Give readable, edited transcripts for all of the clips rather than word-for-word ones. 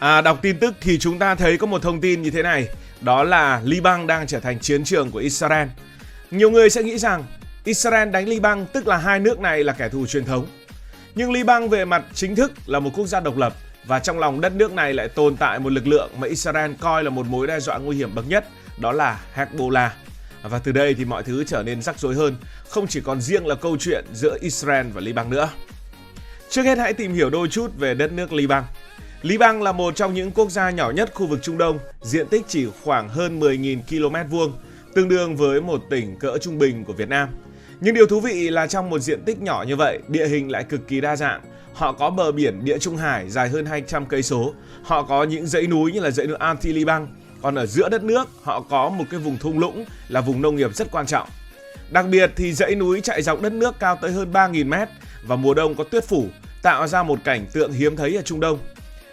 Đọc tin tức thì chúng ta thấy có một thông tin như thế này, đó là Liban đang trở thành chiến trường của Israel. Nhiều người sẽ nghĩ rằng Israel đánh Liban tức là hai nước này là kẻ thù truyền thống. Nhưng Liban về mặt chính thức là một quốc gia độc lập và trong lòng đất nước này lại tồn tại một lực lượng mà Israel coi là một mối đe dọa nguy hiểm bậc nhất, đó là Hezbollah. Và từ đây thì mọi thứ trở nên rắc rối hơn, không chỉ còn riêng là câu chuyện giữa Israel và Liban nữa. Trước hết hãy tìm hiểu đôi chút về đất nước Liban. Liban là một trong những quốc gia nhỏ nhất khu vực Trung Đông, diện tích chỉ khoảng hơn 10.000 km vuông, tương đương với một tỉnh cỡ trung bình của Việt Nam. Nhưng điều thú vị là trong một diện tích nhỏ như vậy, địa hình lại cực kỳ đa dạng. Họ có bờ biển Địa Trung Hải dài hơn 200 cây số. Họ có những dãy núi như là dãy núi Anti-Liban. Còn ở giữa đất nước, họ có một cái vùng thung lũng là vùng nông nghiệp rất quan trọng. Đặc biệt thì dãy núi chạy dọc đất nước cao tới hơn 3.000 mét và mùa đông có tuyết phủ, tạo ra một cảnh tượng hiếm thấy ở Trung Đông.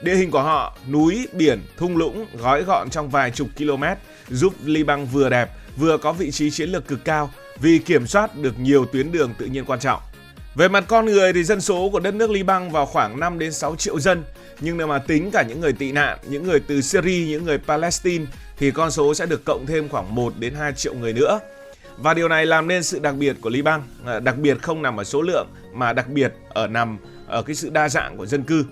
Địa hình của họ, núi, biển, thung lũng gói gọn trong vài chục km giúp Liban vừa đẹp, vừa có vị trí chiến lược cực cao vì kiểm soát được nhiều tuyến đường tự nhiên quan trọng. Về mặt con người thì dân số của đất nước Liban vào khoảng 5 đến 6 triệu dân, nhưng nếu mà tính cả những người tị nạn, những người từ Syria, những người Palestine thì con số sẽ được cộng thêm khoảng 1 đến 2 triệu người nữa. Và điều này làm nên sự đặc biệt của Liban, đặc biệt không nằm ở số lượng mà đặc biệt nằm ở cái sự đa dạng của dân cư.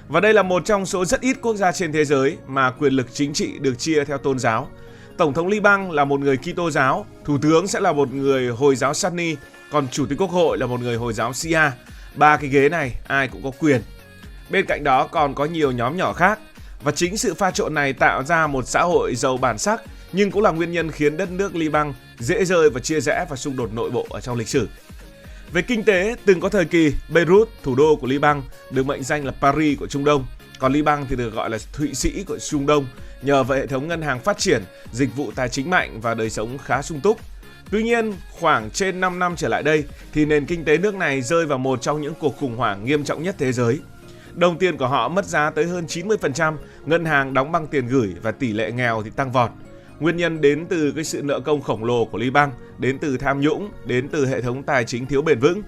Và đây là một trong số rất ít quốc gia trên thế giới mà quyền lực chính trị được chia theo tôn giáo. Tổng thống Liban là một người Kitô giáo, thủ tướng sẽ là một người Hồi giáo Sunni, còn chủ tịch quốc hội là một người Hồi giáo Shia. Ba cái ghế này ai cũng có quyền. Bên cạnh đó còn có nhiều nhóm nhỏ khác. Và chính sự pha trộn này tạo ra một xã hội giàu bản sắc, nhưng cũng là nguyên nhân khiến đất nước Liban dễ rơi vào chia rẽ và xung đột nội bộ ở trong lịch sử. Về kinh tế, từng có thời kỳ Beirut, thủ đô của Liban, được mệnh danh là Paris của Trung Đông. Còn Liban thì được gọi là Thụy Sĩ của Trung Đông, nhờ vào hệ thống ngân hàng phát triển, dịch vụ tài chính mạnh và đời sống khá sung túc. Tuy nhiên, khoảng trên 5 năm trở lại đây thì nền kinh tế nước này rơi vào một trong những cuộc khủng hoảng nghiêm trọng nhất thế giới. Đồng tiền của họ mất giá tới hơn 90%, ngân hàng đóng băng tiền gửi và tỷ lệ nghèo thì tăng vọt. Nguyên nhân đến từ cái sự nợ công khổng lồ của Liban, đến từ tham nhũng, đến từ hệ thống tài chính thiếu bền vững.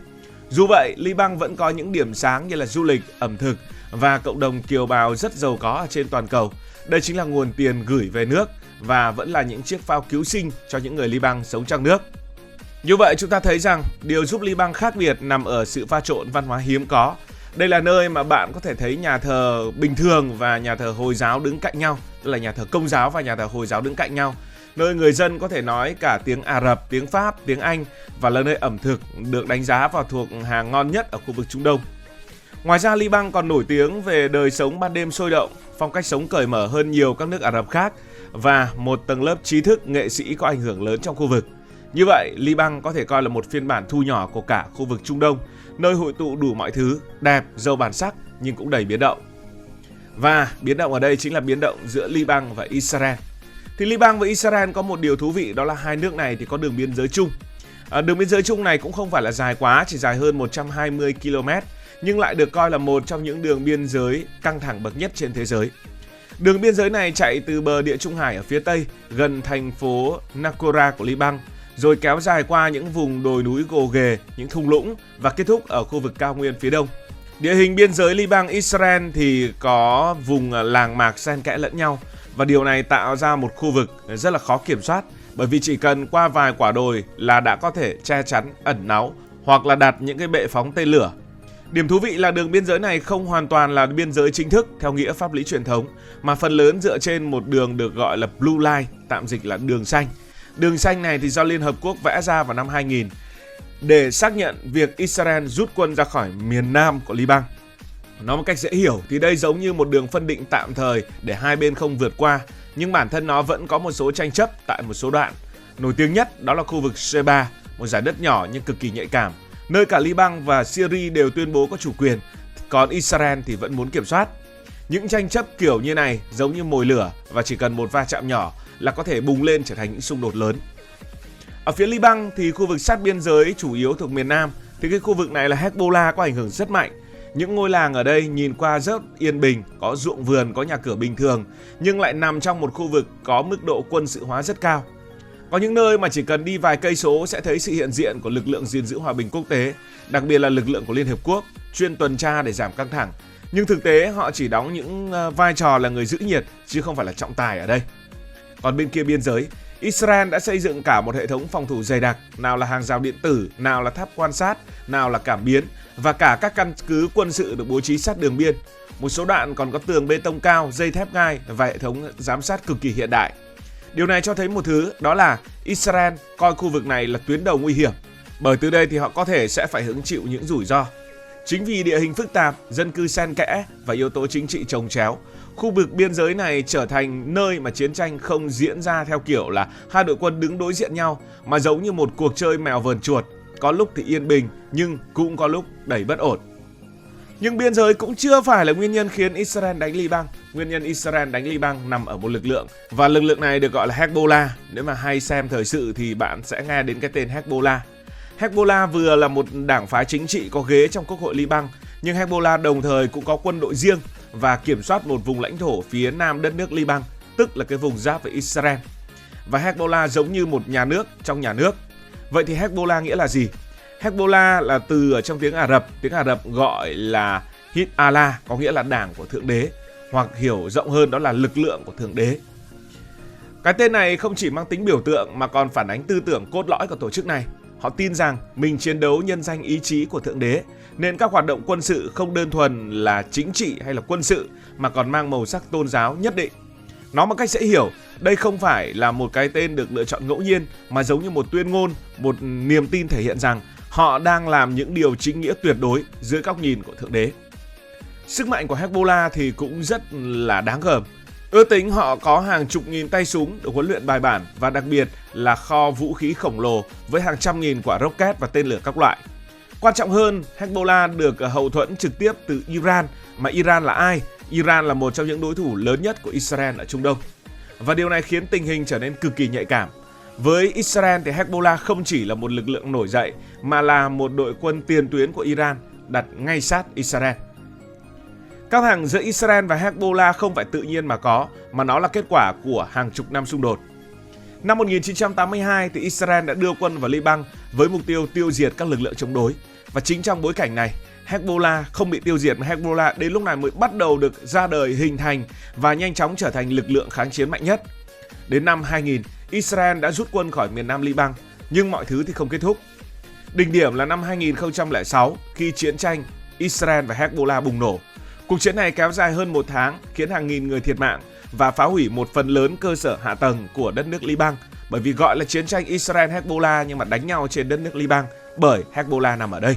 Dù vậy, Liban vẫn có những điểm sáng như là du lịch, ẩm thực và cộng đồng kiều bào rất giàu có ở trên toàn cầu. Đây chính là nguồn tiền gửi về nước và vẫn là những chiếc phao cứu sinh cho những người Liban sống trong nước. Như vậy chúng ta thấy rằng điều giúp Liban khác biệt nằm ở sự pha trộn văn hóa hiếm có. Đây là nơi mà bạn có thể thấy nhà thờ bình thường và nhà thờ Hồi giáo đứng cạnh nhau, tức là nhà thờ Công giáo và nhà thờ Hồi giáo đứng cạnh nhau. Nơi người dân có thể nói cả tiếng Ả Rập, tiếng Pháp, tiếng Anh và là nơi ẩm thực được đánh giá vào thuộc hàng ngon nhất ở khu vực Trung Đông. Ngoài ra, Liban còn nổi tiếng về đời sống ban đêm sôi động, phong cách sống cởi mở hơn nhiều các nước Ả Rập khác và một tầng lớp trí thức, nghệ sĩ có ảnh hưởng lớn trong khu vực. Như vậy, Liban có thể coi là một phiên bản thu nhỏ của cả khu vực Trung Đông, nơi hội tụ đủ mọi thứ, đẹp, giàu bản sắc nhưng cũng đầy biến động. Và biến động ở đây chính là biến động giữa Liban và Israel. Thì Liban và Israel có một điều thú vị, đó là hai nước này thì có đường biên giới chung. Đường biên giới chung này cũng không phải là dài quá, chỉ dài hơn 120 km, nhưng lại được coi là một trong những đường biên giới căng thẳng bậc nhất trên thế giới. Đường biên giới này chạy từ bờ Địa Trung Hải ở phía tây, gần thành phố Naqoura của Liban, rồi kéo dài qua những vùng đồi núi gồ ghề, những thung lũng và kết thúc ở khu vực cao nguyên phía đông. Địa hình biên giới Liban-Israel thì có vùng làng mạc xen kẽ lẫn nhau và điều này tạo ra một khu vực rất là khó kiểm soát, bởi vì chỉ cần qua vài quả đồi là đã có thể che chắn, ẩn náu hoặc là đặt những cái bệ phóng tên lửa. Điểm thú vị là đường biên giới này không hoàn toàn là biên giới chính thức theo nghĩa pháp lý truyền thống, mà phần lớn dựa trên một đường được gọi là Blue Line, tạm dịch là đường xanh. Đường xanh này thì do Liên Hợp Quốc vẽ ra vào năm 2000 để xác nhận việc Israel rút quân ra khỏi miền nam của Liban. Nói một cách dễ hiểu thì đây giống như một đường phân định tạm thời để hai bên không vượt qua, nhưng bản thân nó vẫn có một số tranh chấp tại một số đoạn. Nổi tiếng nhất đó là khu vực Sheba, một giải đất nhỏ nhưng cực kỳ nhạy cảm, nơi cả Liban và Syria đều tuyên bố có chủ quyền, còn Israel thì vẫn muốn kiểm soát. Những tranh chấp kiểu như này giống như mồi lửa và chỉ cần một va chạm nhỏ là có thể bùng lên trở thành những xung đột lớn. Ở phía Liban thì khu vực sát biên giới chủ yếu thuộc miền Nam, thì cái khu vực này là Hezbollah có ảnh hưởng rất mạnh. Những ngôi làng ở đây nhìn qua rất yên bình, có ruộng vườn, có nhà cửa bình thường, nhưng lại nằm trong một khu vực có mức độ quân sự hóa rất cao. Có những nơi mà chỉ cần đi vài cây số sẽ thấy sự hiện diện của lực lượng gìn giữ hòa bình quốc tế, đặc biệt là lực lượng của Liên Hợp Quốc, chuyên tuần tra để giảm căng thẳng. Nhưng thực tế họ chỉ đóng những vai trò là người giữ nhiệt chứ không phải là trọng tài ở đây. Còn bên kia biên giới, Israel đã xây dựng cả một hệ thống phòng thủ dày đặc, nào là hàng rào điện tử, nào là tháp quan sát, nào là cảm biến và cả các căn cứ quân sự được bố trí sát đường biên. Một số đoạn còn có tường bê tông cao, dây thép gai và hệ thống giám sát cực kỳ hiện đại. Điều này cho thấy một thứ, đó là Israel coi khu vực này là tuyến đầu nguy hiểm, bởi từ đây thì họ có thể sẽ phải hứng chịu những rủi ro. Chính vì địa hình phức tạp, dân cư xen kẽ và yếu tố chính trị chồng chéo, khu vực biên giới này trở thành nơi mà chiến tranh không diễn ra theo kiểu là hai đội quân đứng đối diện nhau, mà giống như một cuộc chơi mèo vờn chuột, có lúc thì yên bình nhưng cũng có lúc đầy bất ổn. Nhưng biên giới cũng chưa phải là nguyên nhân khiến Israel đánh Liban. Nguyên nhân Israel đánh Liban nằm ở một lực lượng, và lực lượng này được gọi là Hezbollah. Nếu mà hay xem thời sự thì bạn sẽ nghe đến cái tên Hezbollah. Hezbollah vừa là một đảng phái chính trị có ghế trong Quốc hội Liban, nhưng Hezbollah đồng thời cũng có quân đội riêng và kiểm soát một vùng lãnh thổ phía nam đất nước Liban, tức là cái vùng giáp với Israel. Và Hezbollah giống như một nhà nước trong nhà nước. Vậy thì Hezbollah nghĩa là gì? Hezbollah là từ ở trong tiếng Ả Rập gọi là Hezbollah, có nghĩa là đảng của Thượng Đế, hoặc hiểu rộng hơn đó là lực lượng của Thượng Đế. Cái tên này không chỉ mang tính biểu tượng mà còn phản ánh tư tưởng cốt lõi của tổ chức này. Họ tin rằng mình chiến đấu nhân danh ý chí của Thượng Đế, nên các hoạt động quân sự không đơn thuần là chính trị hay là quân sự mà còn mang màu sắc tôn giáo nhất định. Nói một cách dễ hiểu, đây không phải là một cái tên được lựa chọn ngẫu nhiên mà giống như một tuyên ngôn, một niềm tin thể hiện rằng họ đang làm những điều chính nghĩa tuyệt đối dưới góc nhìn của Thượng Đế. Sức mạnh của Hezbollah thì cũng rất là đáng gờm. Ước tính họ có hàng chục nghìn tay súng được huấn luyện bài bản và đặc biệt là kho vũ khí khổng lồ với hàng trăm nghìn quả rocket và tên lửa các loại. Quan trọng hơn, Hezbollah được hậu thuẫn trực tiếp từ Iran. Mà Iran là ai? Iran là một trong những đối thủ lớn nhất của Israel ở Trung Đông. Và điều này khiến tình hình trở nên cực kỳ nhạy cảm. Với Israel thì Hezbollah không chỉ là một lực lượng nổi dậy mà là một đội quân tiền tuyến của Iran đặt ngay sát Israel. Căng thẳng giữa Israel và Hezbollah không phải tự nhiên mà nó là kết quả của hàng chục năm xung đột. Năm 1982 thì Israel đã đưa quân vào Liban với mục tiêu tiêu diệt các lực lượng chống đối. Và chính trong bối cảnh này, Hezbollah không bị tiêu diệt mà Hezbollah đến lúc này mới bắt đầu được ra đời, hình thành và nhanh chóng trở thành lực lượng kháng chiến mạnh nhất. Đến năm 2000, Israel đã rút quân khỏi miền nam Liban, nhưng mọi thứ thì không kết thúc. Đỉnh điểm là năm 2006 khi chiến tranh Israel và Hezbollah bùng nổ. Cuộc chiến này kéo dài hơn 1 tháng, khiến hàng nghìn người thiệt mạng và phá hủy một phần lớn cơ sở hạ tầng của đất nước Liban, bởi vì gọi là chiến tranh Israel-Hezbollah nhưng mà đánh nhau trên đất nước Liban bởi Hezbollah nằm ở đây.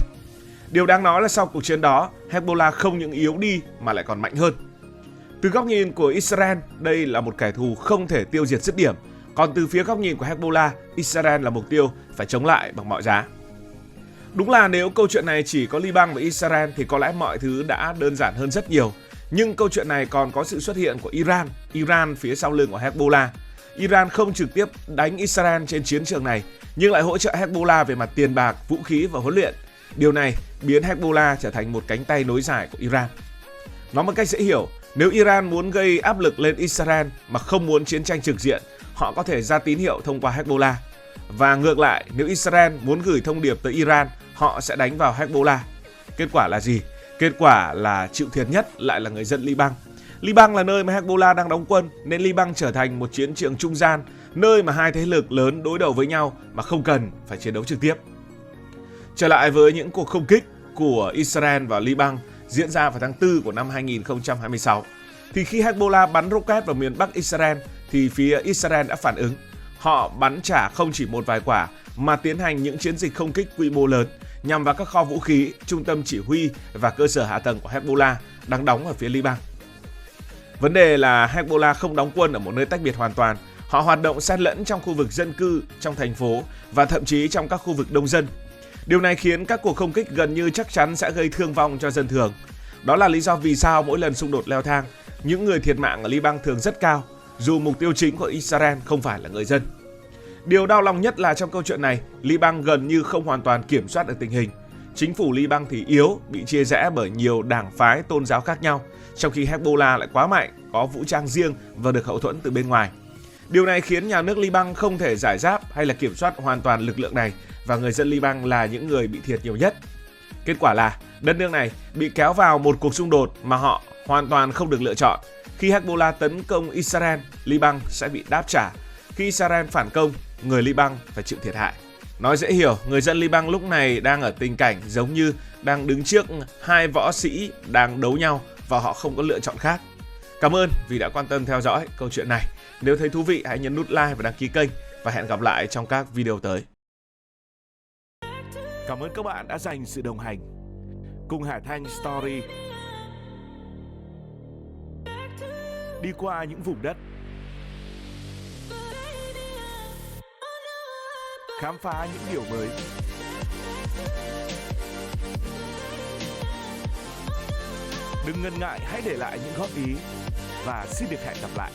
Điều đáng nói là sau cuộc chiến đó, Hezbollah không những yếu đi mà lại còn mạnh hơn. Từ góc nhìn của Israel, đây là một kẻ thù không thể tiêu diệt dứt điểm. Còn từ phía góc nhìn của Hezbollah, Israel là mục tiêu phải chống lại bằng mọi giá. Đúng là nếu câu chuyện này chỉ có Liban và Israel thì có lẽ mọi thứ đã đơn giản hơn rất nhiều. Nhưng câu chuyện này còn có sự xuất hiện của Iran phía sau lưng của Hezbollah. Iran không trực tiếp đánh Israel trên chiến trường này, nhưng lại hỗ trợ Hezbollah về mặt tiền bạc, vũ khí và huấn luyện. Điều này biến Hezbollah trở thành một cánh tay nối dài của Iran. Nói một cách dễ hiểu, nếu Iran muốn gây áp lực lên Israel mà không muốn chiến tranh trực diện, họ có thể ra tín hiệu thông qua Hezbollah. Và ngược lại, nếu Israel muốn gửi thông điệp tới Iran, họ sẽ đánh vào Hezbollah. Kết quả là gì? Kết quả là chịu thiệt nhất lại là người dân Liban. Liban là nơi mà Hezbollah đang đóng quân, nên Liban trở thành một chiến trường trung gian, nơi mà hai thế lực lớn đối đầu với nhau mà không cần phải chiến đấu trực tiếp. Trở lại với những cuộc không kích của Israel và Liban diễn ra vào tháng 4 của năm 2026, thì khi Hezbollah bắn rocket vào miền Bắc Israel, thì phía Israel đã phản ứng. Họ bắn trả không chỉ một vài quả mà tiến hành những chiến dịch không kích quy mô lớn nhằm vào các kho vũ khí, trung tâm chỉ huy và cơ sở hạ tầng của Hezbollah đang đóng ở phía Liban. Vấn đề là Hezbollah không đóng quân ở một nơi tách biệt hoàn toàn. Họ hoạt động xen lẫn trong khu vực dân cư, trong thành phố và thậm chí trong các khu vực đông dân. Điều này khiến các cuộc không kích gần như chắc chắn sẽ gây thương vong cho dân thường. Đó là lý do vì sao mỗi lần xung đột leo thang, những người thiệt mạng ở Liban thường rất cao, dù mục tiêu chính của Israel không phải là người dân. Điều đau lòng nhất là trong câu chuyện này, Liban gần như không hoàn toàn kiểm soát được tình hình. Chính phủ Liban thì yếu, bị chia rẽ bởi nhiều đảng phái tôn giáo khác nhau, trong khi Hezbollah lại quá mạnh, có vũ trang riêng và được hậu thuẫn từ bên ngoài. Điều này khiến nhà nước Liban không thể giải giáp hay là kiểm soát hoàn toàn lực lượng này, và người dân Liban là những người bị thiệt nhiều nhất. Kết quả là đất nước này bị kéo vào một cuộc xung đột mà họ hoàn toàn không được lựa chọn. Khi Hezbollah tấn công Israel, Liban sẽ bị đáp trả. Khi Israel phản công, người Liban phải chịu thiệt hại. Nói dễ hiểu, người dân Liban lúc này đang ở tình cảnh giống như đang đứng trước hai võ sĩ đang đấu nhau và họ không có lựa chọn khác. Cảm ơn vì đã quan tâm theo dõi câu chuyện này. Nếu thấy thú vị hãy nhấn nút like và đăng ký kênh và hẹn gặp lại trong các video tới. Cảm ơn các bạn đã dành sự đồng hành cùng Hải Thanh Story đi qua những vùng đất, khám phá những điều mới. Đừng ngần ngại, hãy để lại những góp ý và xin được hẹn gặp lại.